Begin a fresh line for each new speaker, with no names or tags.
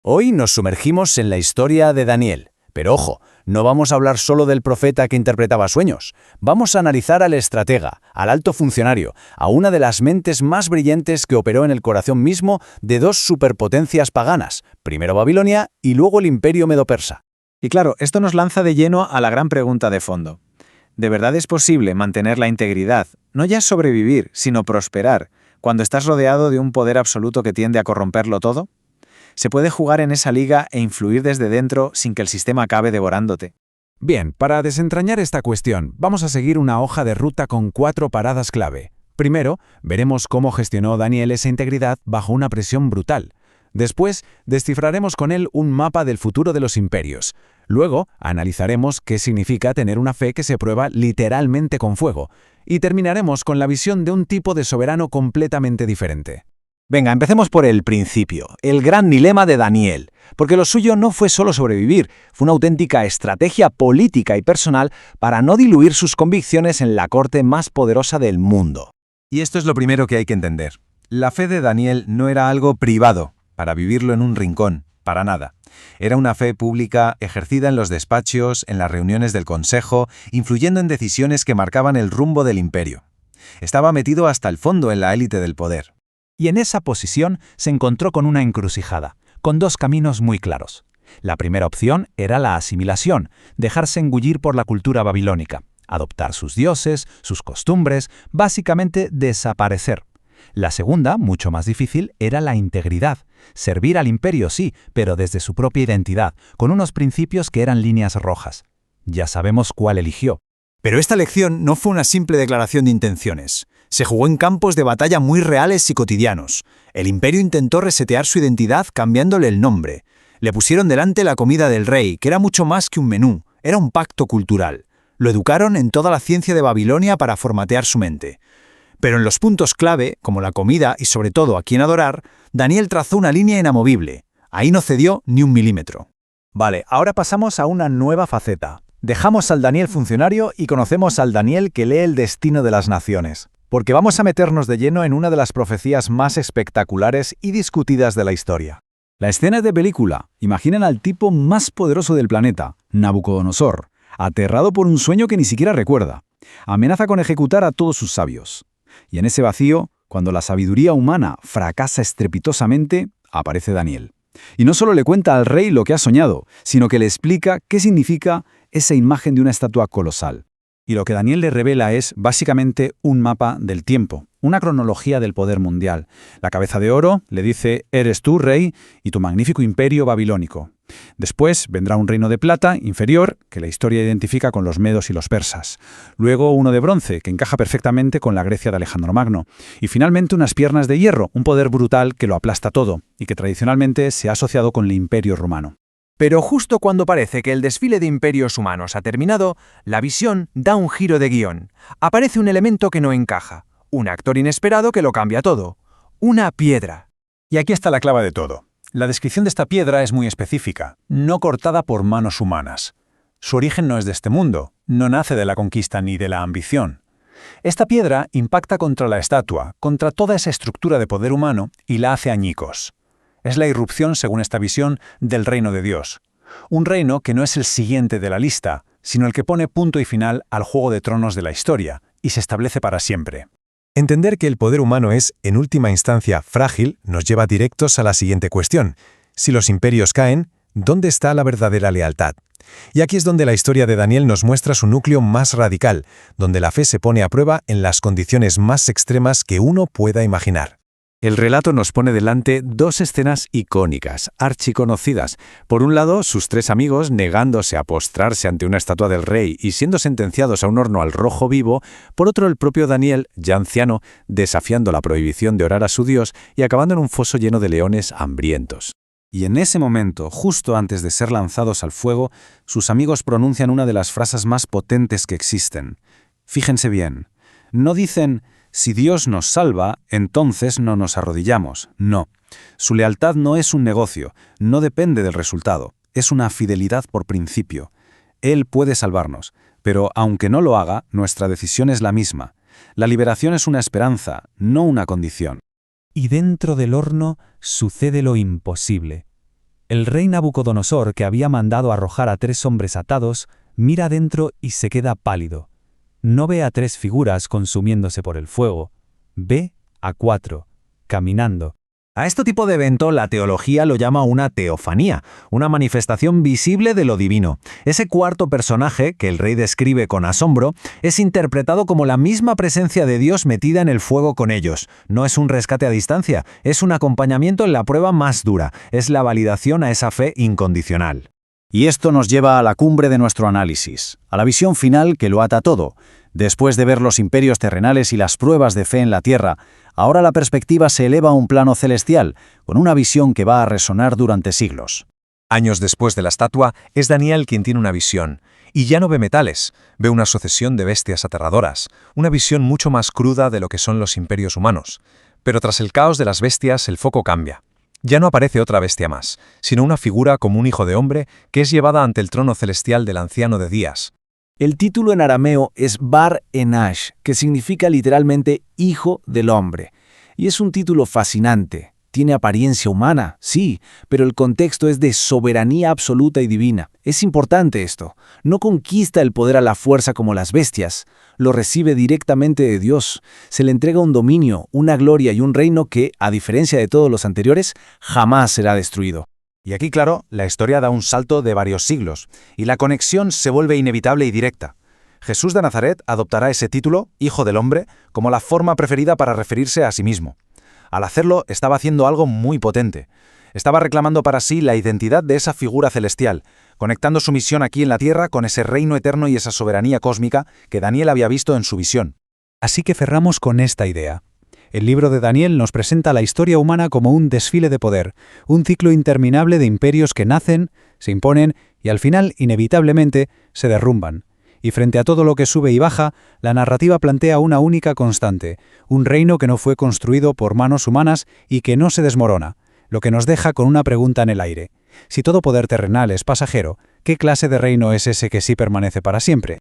Hoy nos sumergimos en la historia de Daniel. Pero ojo, no vamos a hablar solo del profeta que interpretaba sueños. Vamos a analizar al estratega, al alto funcionario, a una de las mentes más brillantes que operó en el corazón mismo de dos superpotencias paganas, primero Babilonia y luego el imperio medo-persa.
Y claro, esto nos lanza de lleno a la gran pregunta de fondo. ¿De verdad es posible mantener la integridad, no ya sobrevivir, sino prosperar, cuando estás rodeado de un poder absoluto que tiende a corromperlo todo? ¿Se puede jugar en esa liga e influir desde dentro sin que el sistema acabe devorándote?
Bien, para desentrañar esta cuestión, vamos a seguir una hoja de ruta con 4 paradas clave. Primero, veremos cómo gestionó Daniel esa integridad bajo una presión brutal. Después, descifraremos con él un mapa del futuro de los imperios. Luego, analizaremos qué significa tener una fe que se prueba literalmente con fuego. Y terminaremos con la visión de un tipo de soberano completamente diferente.
Venga, empecemos por el principio, el gran dilema de Daniel, porque lo suyo no fue solo sobrevivir, fue una auténtica estrategia política y personal para no diluir sus convicciones en la corte más poderosa del mundo.
Y esto es lo primero que hay que entender. La fe de Daniel no era algo privado, para vivirlo en un rincón, para nada. Era una fe pública ejercida en los despachos, en las reuniones del consejo, influyendo en decisiones que marcaban el rumbo del imperio. Estaba metido hasta el fondo en la élite del poder.
Y en esa posición se encontró con una encrucijada, con dos caminos muy claros. La primera opción era la asimilación, dejarse engullir por la cultura babilónica, adoptar sus dioses, sus costumbres, básicamente desaparecer. La segunda, mucho más difícil, era la integridad. Servir al imperio sí, pero desde su propia identidad, con unos principios que eran líneas rojas. Ya sabemos cuál eligió.
Pero esta elección no fue una simple declaración de intenciones. Se jugó en campos de batalla muy reales y cotidianos. El imperio intentó resetear su identidad cambiándole el nombre. Le pusieron delante la comida del rey, que era mucho más que un menú, era un pacto cultural. Lo educaron en toda la ciencia de Babilonia para formatear su mente. Pero en los puntos clave, como la comida y sobre todo a quién adorar, Daniel trazó una línea inamovible. Ahí no cedió ni un milímetro.
Vale, ahora pasamos a una nueva faceta. Dejamos al Daniel funcionario y conocemos al Daniel que lee el destino de las naciones. Porque vamos a meternos de lleno en una de las profecías más espectaculares y discutidas de la historia. La escena de película. Imaginen al tipo más poderoso del planeta, Nabucodonosor, aterrado por un sueño que ni siquiera recuerda. Amenaza con ejecutar a todos sus sabios. Y en ese vacío, cuando la sabiduría humana fracasa estrepitosamente, aparece Daniel. Y no solo le cuenta al rey lo que ha soñado, sino que le explica qué significa esa imagen de una estatua colosal. Y lo que Daniel le revela es, básicamente, un mapa del tiempo, una cronología del poder mundial. La cabeza de oro le dice, eres tú, rey, y tu magnífico imperio babilónico. Después vendrá un reino de plata, inferior, que la historia identifica con los medos y los persas. Luego uno de bronce, que encaja perfectamente con la Grecia de Alejandro Magno. Y finalmente unas piernas de hierro, un poder brutal que lo aplasta todo, y que tradicionalmente se ha asociado con el imperio romano. Pero justo cuando parece que el desfile de imperios humanos ha terminado, la visión da un giro de guión. Aparece un elemento que no encaja, un actor inesperado que lo cambia todo, una piedra.
Y aquí está la clave de todo. La descripción de esta piedra es muy específica, no cortada por manos humanas. Su origen no es de este mundo, no nace de la conquista ni de la ambición. Esta piedra impacta contra la estatua, contra toda esa estructura de poder humano y la hace añicos. Es la irrupción, según esta visión, del reino de Dios. Un reino que no es el siguiente de la lista, sino el que pone punto y final al juego de tronos de la historia, y se establece para siempre.
Entender que el poder humano es, en última instancia, frágil, nos lleva directos a la siguiente cuestión. Si los imperios caen, ¿dónde está la verdadera lealtad? Y aquí es donde la historia de Daniel nos muestra su núcleo más radical, donde la fe se pone a prueba en las condiciones más extremas que uno pueda imaginar.
El relato nos pone delante dos escenas icónicas, archiconocidas. Por un lado, sus tres amigos negándose a postrarse ante una estatua del rey y siendo sentenciados a un horno al rojo vivo. Por otro, el propio Daniel, ya anciano, desafiando la prohibición de orar a su Dios y acabando en un foso lleno de leones hambrientos. Y en ese momento, justo antes de ser lanzados al fuego, sus amigos pronuncian una de las frases más potentes que existen. Fíjense bien, no dicen «Si Dios nos salva, entonces no nos arrodillamos». No, su lealtad no es un negocio, no depende del resultado, es una fidelidad por principio. Él puede salvarnos, pero aunque no lo haga, nuestra decisión es la misma. La liberación es una esperanza, no una condición.
Y dentro del horno sucede lo imposible. El rey Nabucodonosor, que había mandado arrojar a 3 hombres atados, mira adentro y se queda pálido. No ve a 3 figuras consumiéndose por el fuego, ve a 4, caminando.
A este tipo de evento la teología lo llama una teofanía, una manifestación visible de lo divino. Ese cuarto personaje, que el rey describe con asombro, es interpretado como la misma presencia de Dios metida en el fuego con ellos. No es un rescate a distancia, es un acompañamiento en la prueba más dura, es la validación a esa fe incondicional.
Y esto nos lleva a la cumbre de nuestro análisis, a la visión final que lo ata todo. Después de ver los imperios terrenales y las pruebas de fe en la tierra, ahora la perspectiva se eleva a un plano celestial, con una visión que va a resonar durante siglos.
Años después de la estatua, es Daniel quien tiene una visión. Y ya no ve metales, ve una sucesión de bestias aterradoras, una visión mucho más cruda de lo que son los imperios humanos. Pero tras el caos de las bestias, el foco cambia. Ya no aparece otra bestia más, sino una figura como un hijo de hombre que es llevada ante el trono celestial del anciano de días.
El título en arameo es Bar Enash, que significa literalmente hijo del hombre. Y es un título fascinante. Tiene apariencia humana, sí, pero el contexto es de soberanía absoluta y divina. Es importante esto. No conquista el poder a la fuerza como las bestias. Lo recibe directamente de Dios. Se le entrega un dominio, una gloria y un reino que, a diferencia de todos los anteriores, jamás será destruido.
Y aquí, claro, la historia da un salto de varios siglos, y la conexión se vuelve inevitable y directa. Jesús de Nazaret adoptará ese título, Hijo del Hombre, como la forma preferida para referirse a sí mismo. Al hacerlo, estaba haciendo algo muy potente. Estaba reclamando para sí la identidad de esa figura celestial, conectando su misión aquí en la tierra con ese reino eterno y esa soberanía cósmica que Daniel había visto en su visión.
Así que cerramos con esta idea. El libro de Daniel nos presenta la historia humana como un desfile de poder, un ciclo interminable de imperios que nacen, se imponen y al final, inevitablemente, se derrumban. Y frente a todo lo que sube y baja, la narrativa plantea una única constante, un reino que no fue construido por manos humanas y que no se desmorona, lo que nos deja con una pregunta en el aire. Si todo poder terrenal es pasajero, ¿qué clase de reino es ese que sí permanece para siempre?